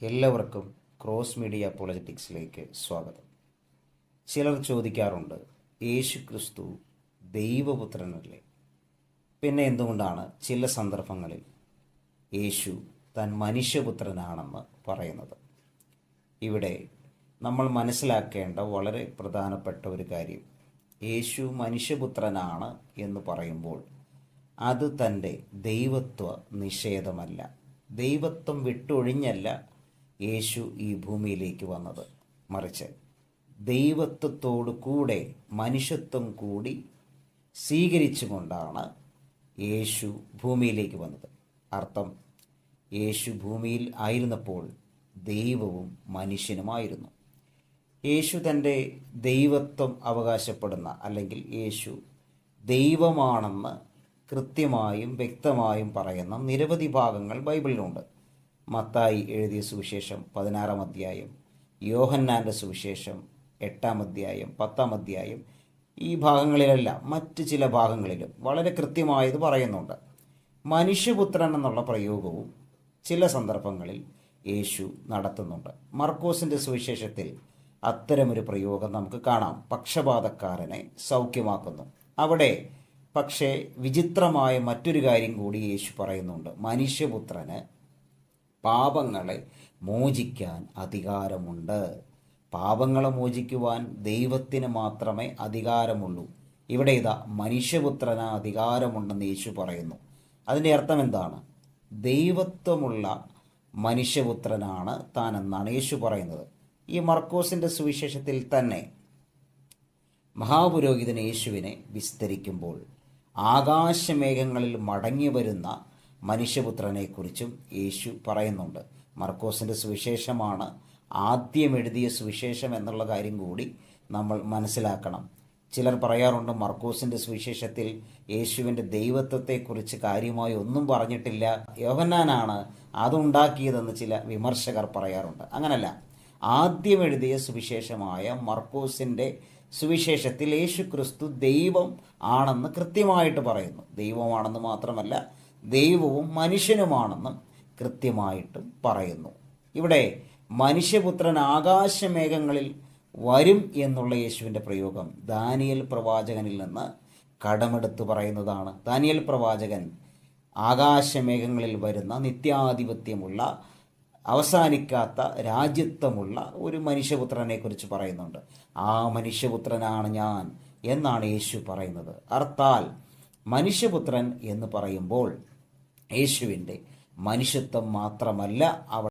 എല്ലാവർക്കും cross media അപ്പോളജറ്റിക്സിലേക്ക് സ്വാഗതം. ചിലർ ചോദിക്കാറുണ്ട്, യേശു ക്രിസ്തു ദൈവപുത്രനല്ലേ? പിന്നെ എന്തുകൊണ്ടാണ് ചില സന്ദർഭങ്ങളിൽ യേശു താൻ മനുഷ്യപുത്രനാണെന്ന് പറയുന്നത്? ഇവിടെ നമ്മൾ മനസ്സിലാക്കേണ്ട വളരെ പ്രധാനപ്പെട്ട ഒരു കാര്യം, യേശു മനുഷ്യപുത്രനാണ് എന്ന് പറയുമ്പോൾ അത് തൻ്റെ ദൈവത്വ നിഷേധമല്ല. ദൈവത്വം വിട്ടൊഴിഞ്ഞല്ല യേശു ഈ ഭൂമിയിലേക്ക് വന്നത്, മറിച്ച് ദൈവത്വത്തോടു കൂടെ മനുഷ്യത്വം കൂടി സ്വീകരിച്ചുകൊണ്ടാണ് യേശു ഭൂമിയിലേക്ക് വന്നത്. അർത്ഥം, യേശു ഭൂമിയിൽ ആയിരുന്നപ്പോൾ ദൈവവും മനുഷ്യനുമായിരുന്നു. യേശു തൻ്റെ ദൈവത്വം അവകാശപ്പെടുന്ന, അല്ലെങ്കിൽ യേശു ദൈവമാണെന്ന് കൃത്യമായും വ്യക്തമായും പറയുന്ന നിരവധി ഭാഗങ്ങൾ ബൈബിളിലുണ്ട്. മത്തായി എഴുതിയ സുവിശേഷം 16-ാം അധ്യായം, യോഹന്നാൻ്റെ സുവിശേഷം 8-ാം അധ്യായം, 10-ാം അധ്യായം, ഈ ഭാഗങ്ങളിലെല്ലാം മറ്റ് ചില ഭാഗങ്ങളിലും വളരെ കൃത്യമായത് പറയുന്നുണ്ട്. മനുഷ്യപുത്രൻ എന്നുള്ള പ്രയോഗവും ചില സന്ദർഭങ്ങളിൽ യേശു നടത്തുന്നുണ്ട്. മർക്കോസിൻ്റെ സുവിശേഷത്തിൽ അത്തരമൊരു പ്രയോഗം നമുക്ക് കാണാം. പക്ഷപാതക്കാരനെ സൗഖ്യമാക്കുന്നു. അവിടെ പക്ഷേ വിചിത്രമായ മറ്റൊരു കാര്യം കൂടി യേശു പറയുന്നുണ്ട്. മനുഷ്യപുത്രന് പാപങ്ങളെ മോചിക്കാൻ അധികാരമുണ്ട്. പാപങ്ങളെ മോചിക്കുവാൻ ദൈവത്തിന് മാത്രമേ അധികാരമുള്ളൂ. ഇവിടെ ഇതാ മനുഷ്യപുത്രന് അധികാരമുണ്ടെന്ന് യേശു പറയുന്നു. അതിൻ്റെ അർത്ഥം എന്താണ്? ദൈവത്വമുള്ള മനുഷ്യപുത്രനാണ് താൻ എന്നാണ് യേശു പറയുന്നത്. ഈ മർക്കോസിൻ്റെ സുവിശേഷത്തിൽ തന്നെ മഹാപുരോഹിതൻ യേശുവിനെ വിസ്തരിക്കുമ്പോൾ ആകാശമേഘങ്ങളിൽ മടങ്ങി വരുന്ന മനുഷ്യപുത്രനെക്കുറിച്ചും യേശു പറയുന്നുണ്ട്. മർക്കോസിൻ്റെ സുവിശേഷമാണ് ആദ്യം എഴുതിയ സുവിശേഷം എന്നുള്ള കാര്യം കൂടി നമ്മൾ മനസ്സിലാക്കണം. ചിലർ പറയാറുണ്ട്, മർക്കോസിൻ്റെ സുവിശേഷത്തിൽ യേശുവിൻ്റെ ദൈവത്വത്തെക്കുറിച്ച് കാര്യമായി ഒന്നും പറഞ്ഞിട്ടില്ല, യോഹന്നാനാണ് അതുണ്ടാക്കിയതെന്ന് ചില വിമർശകർ പറയാറുണ്ട്. അങ്ങനല്ല, ആദ്യം എഴുതിയ സുവിശേഷമായ മർക്കോസിൻ്റെ സുവിശേഷത്തിൽ യേശു ക്രിസ്തു ദൈവം ആണെന്ന് കൃത്യമായിട്ട് പറയുന്നു. ദൈവമാണെന്ന് മാത്രമല്ല, ദൈവവും മനുഷ്യനുമാണെന്നും കൃത്യമായിട്ടും പറയുന്നു. ഇവിടെ മനുഷ്യപുത്രൻ ആകാശമേഘങ്ങളിൽ വരും എന്നുള്ള യേശുവിൻ്റെ പ്രയോഗം ദാനിയേൽ പ്രവാചകനിൽ നിന്ന് കടമെടുത്ത് പറയുന്നതാണ്. ദാനിയേൽ പ്രവാചകൻ ആകാശമേഘങ്ങളിൽ വരുന്ന നിത്യാധിപത്യമുള്ള, അവസാനിക്കാത്ത രാജ്യത്വമുള്ള ഒരു മനുഷ്യപുത്രനെ കുറിച്ച് പറയുന്നുണ്ട്. ആ മനുഷ്യപുത്രനാണ് ഞാൻ എന്നാണ് യേശു പറയുന്നത്. അർത്ഥാൽ മനുഷ്യപുത്രൻ എന്ന് പറയുമ്പോൾ യേശുവിൻ്റെ മനുഷ്യത്വം മാത്രമല്ല അവിടെ